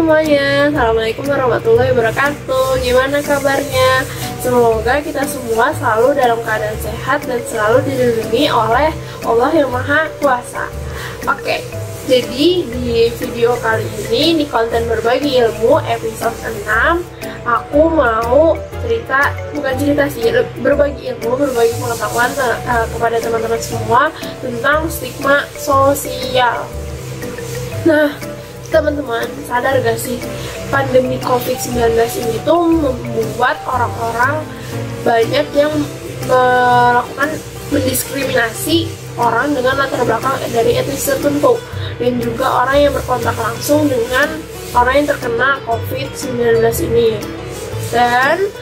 semuanya, Assalamualaikum warahmatullahi wabarakatuh. Gimana kabarnya? Semoga kita semua selalu dalam keadaan sehat dan selalu dilindungi oleh Allah yang Maha Kuasa. Oke, jadi di video kali ini, di konten berbagi ilmu episode 6, aku mau berbagi ilmu, berbagi pengetahuan kepada teman-teman semua tentang stigma sosial. Nah, teman-teman, sadar gak sih, pandemi COVID-19 ini tuh membuat orang-orang banyak yang melakukan mendiskriminasi orang dengan latar belakang dari etnis tertentu, dan juga orang yang berkontak langsung dengan orang yang terkena COVID-19 ini. Dan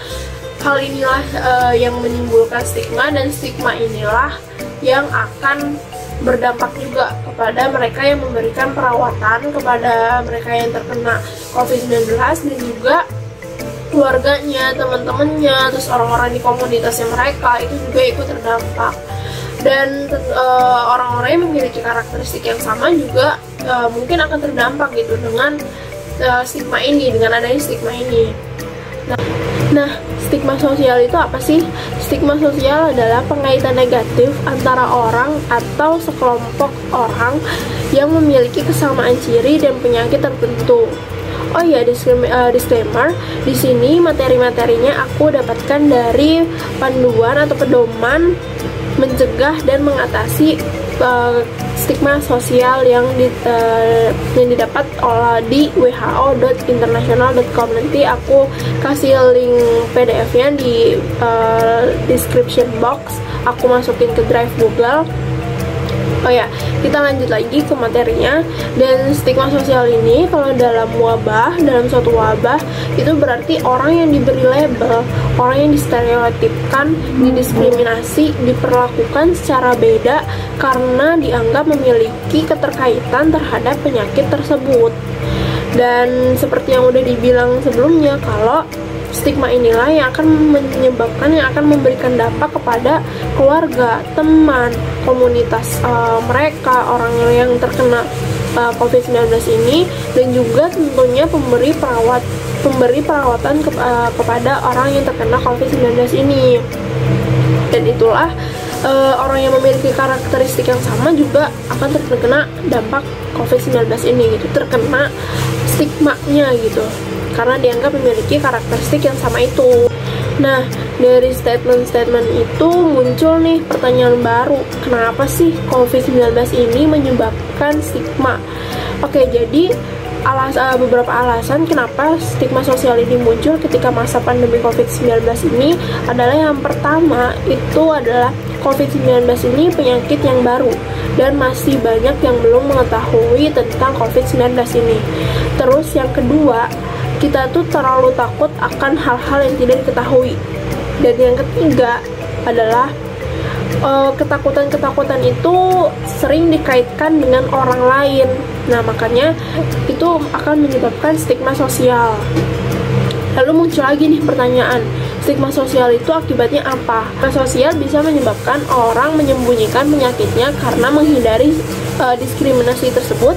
hal inilah yang menimbulkan stigma, dan stigma inilah yang akan berdampak juga kepada mereka yang memberikan perawatan kepada mereka yang terkena COVID-19, dan juga keluarganya, teman-temannya, terus orang-orang di komunitasnya mereka itu juga ikut terdampak. Dan orang-orang yang memiliki karakteristik yang sama juga mungkin akan terdampak gitu dengan stigma ini, dengan adanya stigma ini. Nah, stigma sosial itu apa sih? Stigma sosial adalah pengaitan negatif antara orang atau sekelompok orang yang memiliki kesamaan ciri dan penyakit tertentu. Oh iya, disclaimer, di sini materi-materinya aku dapatkan dari panduan atau pedoman mencegah dan mengatasi stigma sosial yang didapat di who.international.com. Nanti aku kasih link PDF-nya di description box. Aku masukin ke drive Google. Oh ya, kita lanjut lagi ke materinya. Dan stigma sosial ini kalau dalam suatu wabah itu berarti orang yang diberi label, orang yang distereotipkan, didiskriminasi, diperlakukan secara beda karena dianggap memiliki keterkaitan terhadap penyakit tersebut. Dan seperti yang udah dibilang sebelumnya, kalau stigma inilah yang akan memberikan dampak kepada keluarga, teman, komunitas mereka, orang yang terkena COVID-19 ini, dan juga tentunya pemberi perawatan kepada orang yang terkena COVID-19 ini. Dan itulah orang yang memiliki karakteristik yang sama juga akan terkena dampak COVID-19 ini gitu, terkena stigmanya gitu, karena dianggap memiliki karakteristik yang sama itu. Nah, dari statement-statement itu muncul nih pertanyaan baru. Kenapa sih COVID-19 ini menyebabkan stigma? Oke, jadi beberapa alasan kenapa stigma sosial ini muncul ketika masa pandemi COVID-19 ini adalah, yang pertama itu adalah COVID-19 ini penyakit yang baru dan masih banyak yang belum mengetahui tentang COVID-19 ini. Terus yang kedua, kita tuh terlalu takut akan hal-hal yang tidak diketahui. Dan yang ketiga adalah ketakutan itu sering dikaitkan dengan orang lain. Nah, makanya itu akan menyebabkan stigma sosial. Lalu muncul lagi nih pertanyaan, stigma sosial itu akibatnya apa? Stigma sosial bisa menyebabkan orang menyembunyikan penyakitnya karena menghindari diskriminasi tersebut.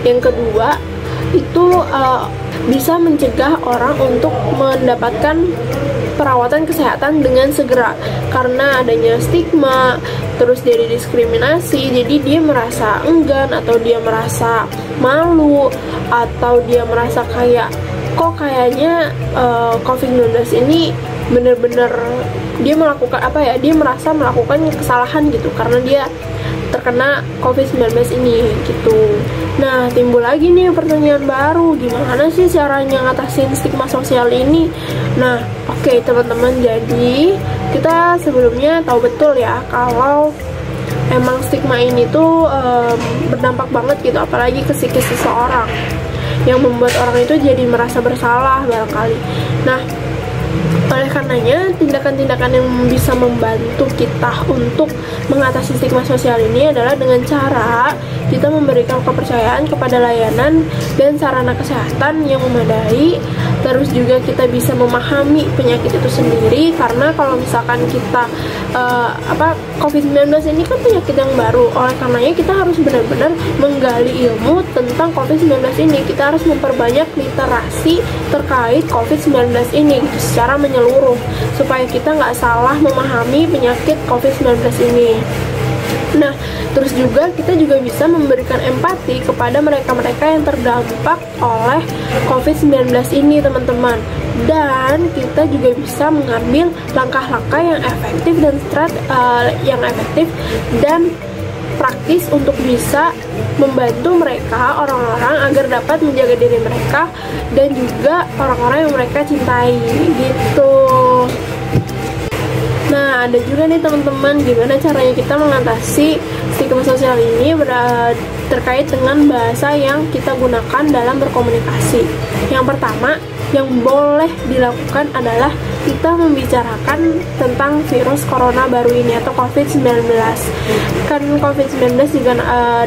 Yang kedua, itu bisa mencegah orang untuk mendapatkan perawatan kesehatan dengan segera karena adanya stigma, terus dari diskriminasi, jadi dia merasa enggan, atau dia merasa malu, atau dia merasa kayak kok kayaknya COVID-19 ini bener-bener dia melakukan dia merasa melakukan kesalahan gitu karena dia terkena COVID-19 ini gitu. Nah, timbul lagi nih pertanyaan baru, gimana sih caranya ngatasin stigma sosial ini? Nah, oke teman-teman, jadi kita sebelumnya tahu betul ya kalau emang stigma ini tuh berdampak banget gitu, apalagi ke psikis seseorang, yang membuat orang itu jadi merasa bersalah barangkali. Nah, Oleh karenanya, tindakan-tindakan yang bisa membantu kita untuk mengatasi stigma sosial ini adalah dengan cara kita memberikan kepercayaan kepada layanan dan sarana kesehatan yang memadai. Terus juga kita bisa memahami penyakit itu sendiri, karena kalau misalkan kita COVID-19 ini kan penyakit yang baru. Oleh karenanya kita harus benar-benar menggali ilmu tentang COVID-19 ini. Kita harus memperbanyak literasi terkait COVID-19 ini gitu, secara menyeluruh, supaya kita nggak salah memahami penyakit COVID-19 ini. Nah, terus juga kita juga bisa memberikan empati kepada mereka-mereka yang terdampak oleh COVID-19 ini, teman-teman. Dan kita juga bisa mengambil langkah-langkah yang efektif dan praktis untuk bisa membantu mereka, orang-orang, agar dapat menjaga diri mereka dan juga orang-orang yang mereka cintai gitu. Nah, ada juga nih teman-teman, gimana caranya kita mengatasi stigma sosial ini terkait dengan bahasa yang kita gunakan dalam berkomunikasi. Yang pertama, yang boleh dilakukan adalah kita membicarakan tentang virus corona baru ini atau COVID-19. Kan COVID-19 juga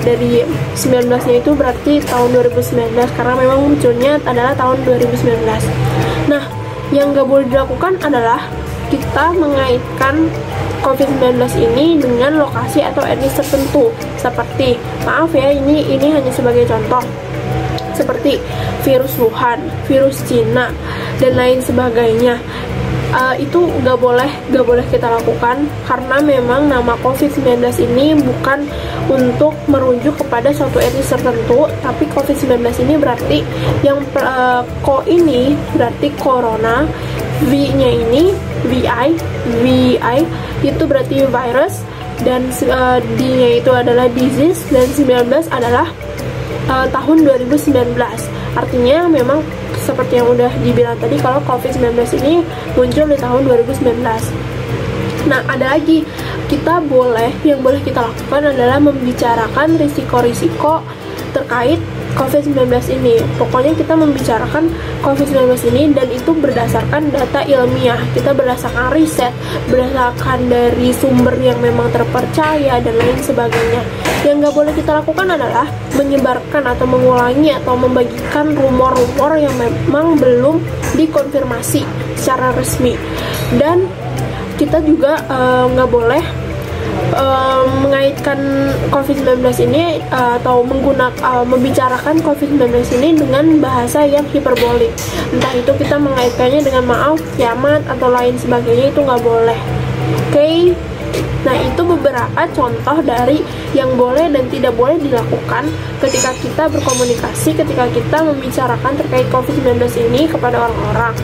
dari 19-nya itu berarti tahun 2019, karena memang munculnya adalah tahun 2019. Nah, yang gak boleh dilakukan adalah kita mengaitkan COVID-19 ini dengan lokasi atau etnis tertentu, seperti, maaf ya, ini hanya sebagai contoh, seperti virus Wuhan, virus Cina, dan lain sebagainya. Itu gak boleh kita lakukan, karena memang nama COVID-19 ini bukan untuk merujuk kepada suatu etnis tertentu, tapi COVID-19 ini berarti yang ko ini berarti corona, V-nya ini VI itu berarti virus, dan D-nya itu adalah disease, dan 19 adalah tahun 2019. Artinya memang seperti yang udah dibilang tadi, kalau COVID-19 ini muncul di tahun 2019. Nah, ada lagi, yang boleh kita lakukan adalah membicarakan risiko-risiko terkait COVID-19 ini. Pokoknya kita membicarakan COVID-19 ini, dan itu berdasarkan data ilmiah. Kita berdasarkan riset, berdasarkan dari sumber yang memang terpercaya, dan lain sebagainya. Yang nggak boleh kita lakukan adalah menyebarkan atau mengulangi atau membagikan rumor-rumor yang memang belum dikonfirmasi secara resmi. Dan kita juga nggak boleh mengaitkan COVID-19 ini atau membicarakan COVID-19 ini dengan bahasa yang hiperbolik. Entah itu kita mengaitkannya dengan maaf, kiamat, atau lain sebagainya, itu nggak boleh. Oke? Nah, itu beberapa contoh dari yang boleh dan tidak boleh dilakukan ketika kita berkomunikasi, ketika kita membicarakan terkait COVID-19 ini kepada orang-orang.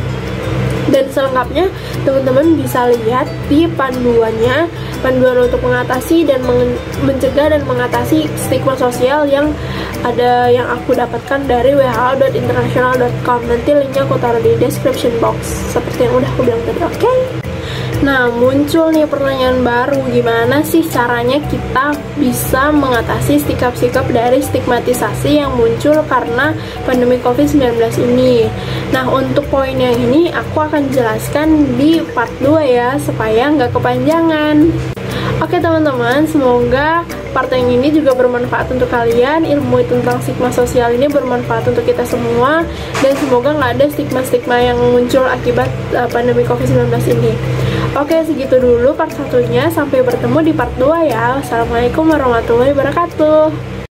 Dan selengkapnya teman-teman bisa lihat di panduan untuk mengatasi dan mencegah dan mengatasi stigma sosial yang aku dapatkan dari who.international.com. Nanti linknya aku taruh di description box seperti yang udah aku bilang tadi. Oke? Nah, muncul nih pertanyaan baru, gimana sih caranya kita bisa mengatasi sikap-sikap dari stigmatisasi yang muncul karena pandemi COVID-19 ini. Nah, untuk poin yang ini aku akan jelaskan di part 2 ya, supaya nggak kepanjangan. Oke teman-teman, semoga part yang ini juga bermanfaat untuk kalian. Ilmu tentang stigma sosial ini bermanfaat untuk kita semua, dan semoga nggak ada stigma-stigma yang muncul akibat pandemi COVID-19 ini. Oke, segitu dulu part 1-nya. Sampai bertemu di part 2 ya. Wassalamualaikum warahmatullahi wabarakatuh.